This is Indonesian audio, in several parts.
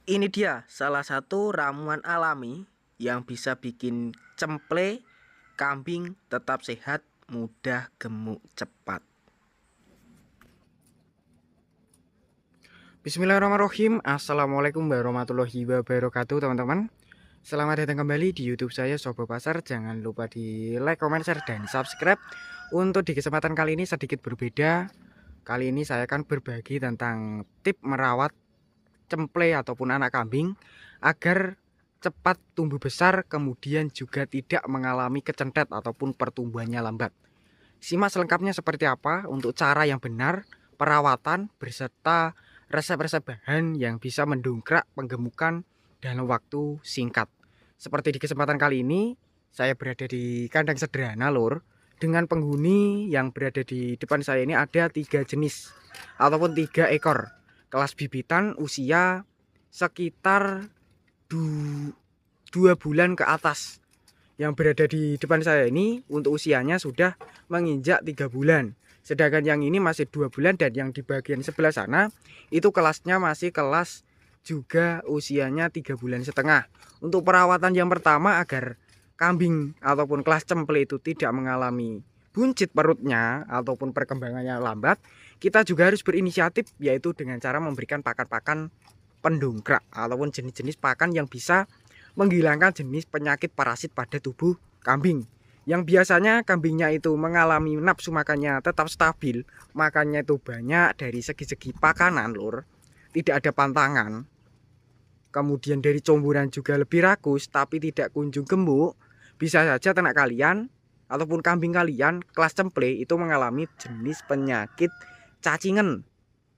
Ini dia salah satu ramuan alami yang bisa bikin cemple kambing tetap sehat, mudah gemuk cepat. Bismillahirrahmanirrahim. Assalamualaikum warahmatullahi wabarakatuh, teman-teman. Selamat datang kembali di YouTube saya, Sobo Pasar. Jangan lupa di like, comment, share, dan subscribe. Untuk di kesempatan kali ini sedikit berbeda. Kali ini saya akan berbagi tentang tip merawat cemple ataupun anak kambing agar cepat tumbuh besar, kemudian juga tidak mengalami kecentet ataupun pertumbuhannya lambat. Simak selengkapnya seperti apa untuk cara yang benar, perawatan, beserta resep-resep bahan yang bisa mendongkrak penggemukan dalam waktu singkat. Seperti di kesempatan kali ini, saya berada di kandang sederhana lur. Dengan penghuni yang berada di depan saya ini ada 3 jenis ataupun 3 ekor. Kelas bibitan usia sekitar 2 bulan ke atas. Yang berada di depan saya ini untuk usianya sudah menginjak 3 bulan. Sedangkan yang ini masih 2 bulan dan yang di bagian sebelah sana itu kelasnya masih kelas juga usianya 3 bulan setengah. Untuk perawatan yang pertama agar kambing ataupun kelas cemple itu tidak mengalami buncit perutnya ataupun perkembangannya lambat, kita juga harus berinisiatif, yaitu dengan cara memberikan pakan-pakan pendongkrak ataupun jenis-jenis pakan yang bisa menghilangkan jenis penyakit parasit pada tubuh kambing. Yang biasanya kambingnya itu mengalami nafsu makannya tetap stabil, makannya itu banyak dari segi-segi pakanan lur, tidak ada pantangan. Kemudian dari comburan juga lebih rakus tapi tidak kunjung gemuk. Bisa saja ternak kalian ataupun kambing kalian kelas cemple itu mengalami jenis penyakit cacingan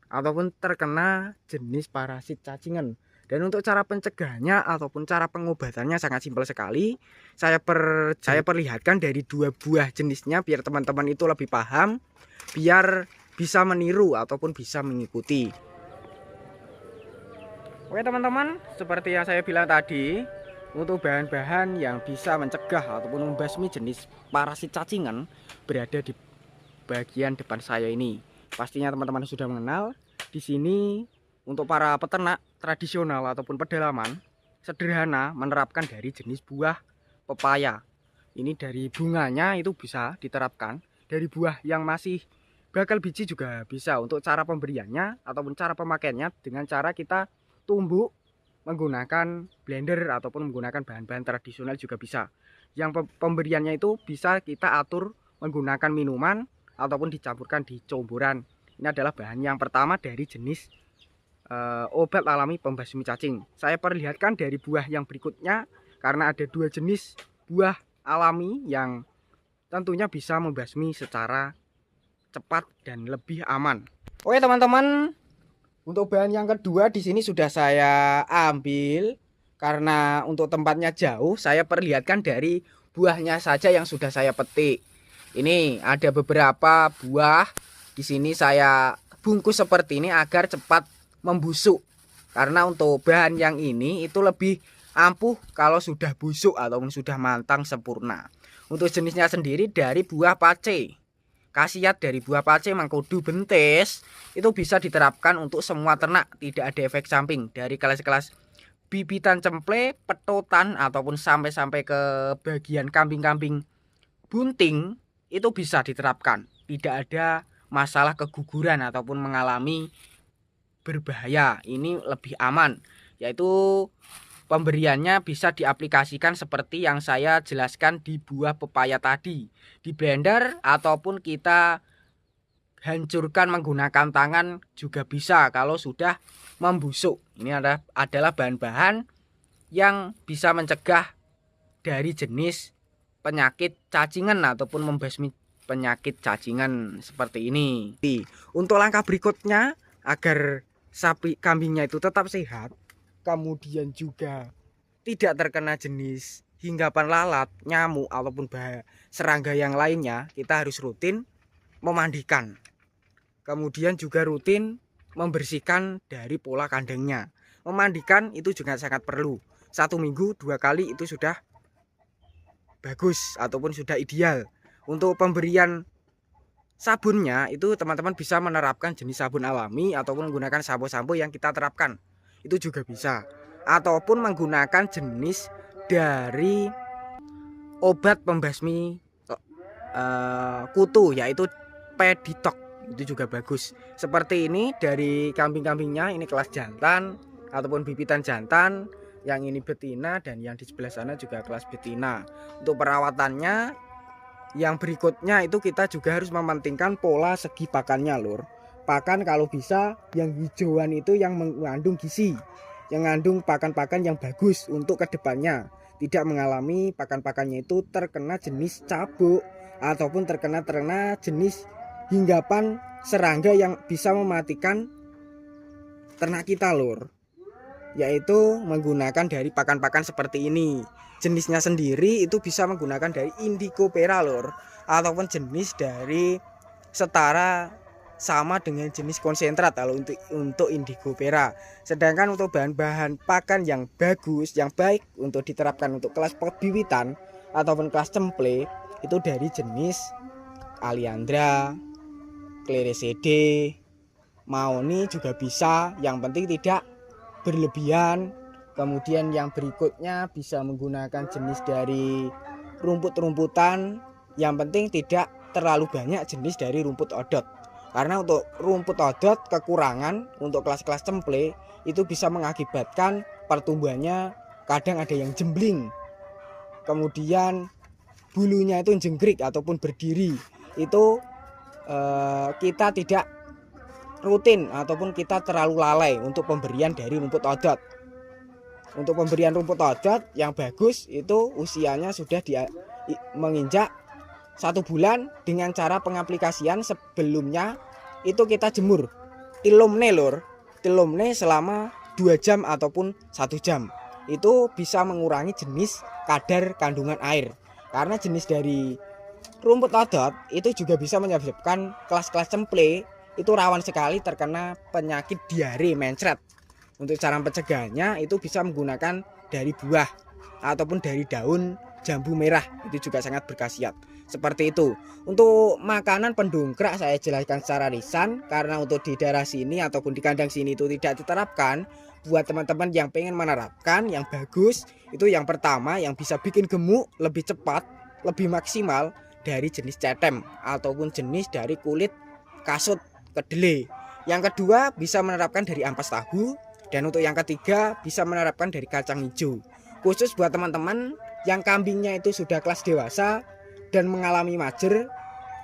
ataupun terkena jenis parasit cacingan. Dan untuk cara pencegahannya ataupun cara pengobatannya sangat simpel sekali. Saya perlihatkan dari 2 buah jenisnya biar teman-teman itu lebih paham, biar bisa meniru ataupun bisa mengikuti. Oke teman-teman, seperti yang saya bilang tadi, untuk bahan-bahan yang bisa mencegah ataupun membasmi jenis parasit cacingan berada di bagian depan saya ini. Pastinya teman-teman sudah mengenal. Di sini untuk para peternak tradisional ataupun pedalaman sederhana menerapkan dari jenis buah pepaya. Ini dari bunganya itu bisa diterapkan. Dari buah yang masih bakal biji juga bisa. Untuk cara pemberiannya ataupun cara pemakaiannya dengan cara kita tumbuk menggunakan blender ataupun menggunakan bahan-bahan tradisional juga bisa. Yang pemberiannya itu bisa kita atur menggunakan minuman ataupun dicampurkan di comburan. Ini adalah bahan yang pertama dari jenis obat alami pembasmi cacing. Saya perlihatkan dari buah yang berikutnya karena ada 2 jenis buah alami yang tentunya bisa membasmi secara cepat dan lebih aman. Oke teman-teman, untuk bahan yang kedua di sini sudah saya ambil karena untuk tempatnya jauh. Saya perlihatkan dari buahnya saja yang sudah saya petik. Ini ada beberapa buah di sini saya bungkus seperti ini agar cepat membusuk. Karena untuk bahan yang ini itu lebih ampuh kalau sudah busuk ataupun sudah matang sempurna. Untuk jenisnya sendiri dari buah pace. Khasiat dari buah pace mangkudu bentes itu bisa diterapkan untuk semua ternak, tidak ada efek samping. Dari kelas-kelas bibitan cemple, petotan ataupun sampai ke bagian kambing-kambing bunting itu bisa diterapkan. Tidak ada masalah keguguran ataupun mengalami berbahaya. Ini lebih aman, yaitu pemberiannya bisa diaplikasikan seperti yang saya jelaskan di buah pepaya tadi. Di blender ataupun kita hancurkan menggunakan tangan juga bisa kalau sudah membusuk. Ini adalah bahan-bahan yang bisa mencegah dari jenis penyakit cacingan ataupun membasmi penyakit cacingan seperti ini. Untuk langkah berikutnya agar sapi kambingnya itu tetap sehat, kemudian juga tidak terkena jenis hinggapan lalat, nyamuk ataupun serangga yang lainnya, kita harus rutin memandikan. Kemudian juga rutin membersihkan dari pola kandangnya. Memandikan itu juga sangat perlu. 1 minggu 2 kali itu sudah bagus ataupun sudah ideal. Untuk pemberian sabunnya itu teman-teman bisa menerapkan jenis sabun alami ataupun menggunakan sampo-sampo yang kita terapkan. itu juga bisa, ataupun menggunakan jenis dari obat pembasmi kutu, yaitu Peditok, itu juga bagus. Seperti ini dari kambing-kambingnya, ini kelas jantan ataupun bibitan jantan, yang ini betina, dan yang di sebelah sana juga kelas betina. Untuk perawatannya yang berikutnya itu kita juga harus mementingkan pola segi pakannya lur. Pakan kalau bisa yang hijauan itu yang mengandung gizi, yang mengandung pakan-pakan yang bagus untuk kedepannya, tidak mengalami pakan-pakannya itu terkena jenis cabuk ataupun terkena jenis hinggapan serangga yang bisa mematikan ternak kita lur, yaitu menggunakan dari pakan-pakan seperti ini. Jenisnya sendiri itu bisa menggunakan dari indigo pera lur, ataupun jenis dari setara sama dengan jenis konsentrat kalau untuk indigo pera. Sedangkan untuk bahan-bahan pakan yang bagus, yang baik untuk diterapkan untuk kelas bibitan ataupun kelas cemple itu dari jenis Aliandra, Clereside, Maoni juga bisa, yang penting tidak berlebihan. Kemudian yang berikutnya bisa menggunakan jenis dari rumput-rumputan, yang penting tidak terlalu banyak jenis dari rumput odot. Karena untuk rumput odot kekurangan untuk kelas-kelas cemple itu bisa mengakibatkan pertumbuhannya kadang ada yang jembling, kemudian bulunya itu jengkrik ataupun berdiri. Itu kita tidak rutin ataupun kita terlalu lalai untuk pemberian dari rumput odot. Untuk pemberian rumput odot yang bagus itu usianya sudah menginjak 1 bulan, dengan cara pengaplikasian sebelumnya itu kita jemur tilumne lur, tilumne selama 2 jam ataupun 1 jam. Itu bisa mengurangi jenis kadar kandungan air, karena jenis dari rumput odot itu juga bisa menyebabkan kelas-kelas cemple itu rawan sekali terkena penyakit diare mencret. Untuk cara pencegahannya itu bisa menggunakan dari buah ataupun dari daun jambu merah, itu juga sangat berkhasiat. Seperti itu. Untuk makanan pendongkrak saya jelaskan secara lisan, karena untuk di daerah sini ataupun di kandang sini itu tidak diterapkan. Buat teman-teman yang pengen menerapkan yang bagus, itu yang pertama yang bisa bikin gemuk lebih cepat, lebih maksimal dari jenis cetem ataupun jenis dari kulit kasut kedelai. Yang kedua bisa menerapkan dari ampas tahu, dan untuk yang ketiga bisa menerapkan dari kacang hijau. Khusus buat teman-teman yang kambingnya itu sudah kelas dewasa dan mengalami majer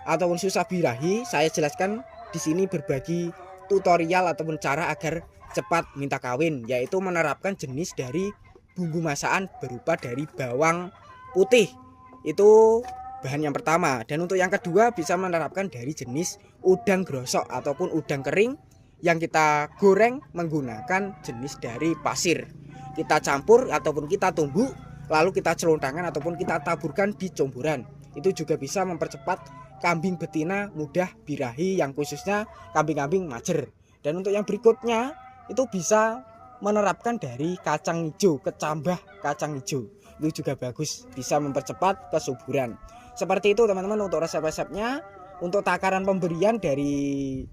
ataupun susah birahi, saya jelaskan di sini berbagi tutorial ataupun cara agar cepat minta kawin, yaitu menerapkan jenis dari bumbu masakan berupa dari bawang putih. Itu bahan yang pertama. Dan untuk yang kedua bisa menerapkan dari jenis udang grosok ataupun udang kering yang kita goreng menggunakan jenis dari pasir. Kita campur ataupun kita tumbuk, lalu kita celontangkan ataupun kita taburkan di comboran. Itu juga bisa mempercepat kambing betina mudah birahi, yang khususnya kambing-kambing majer. Dan untuk yang berikutnya itu bisa menerapkan dari kacang hijau, kecambah kacang hijau. Itu juga bagus, bisa mempercepat kesuburan. Seperti itu teman-teman untuk resep-resepnya. Untuk takaran pemberian dari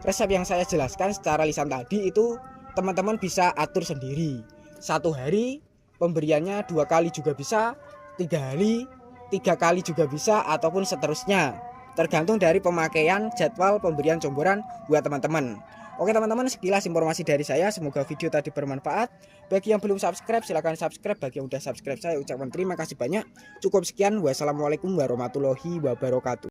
resep yang saya jelaskan secara lisan tadi itu teman-teman bisa atur sendiri. 1 hari pemberiannya 2 kali juga bisa, 3 hari 3 kali juga bisa, ataupun seterusnya, tergantung dari pemakaian jadwal pemberian comboran buat teman-teman. Oke teman-teman, sekilas informasi dari saya, semoga video tadi bermanfaat. Bagi yang belum subscribe silahkan subscribe, bagi yang udah subscribe saya ucapkan terima kasih banyak. Cukup sekian, wassalamualaikum warahmatullahi wabarakatuh.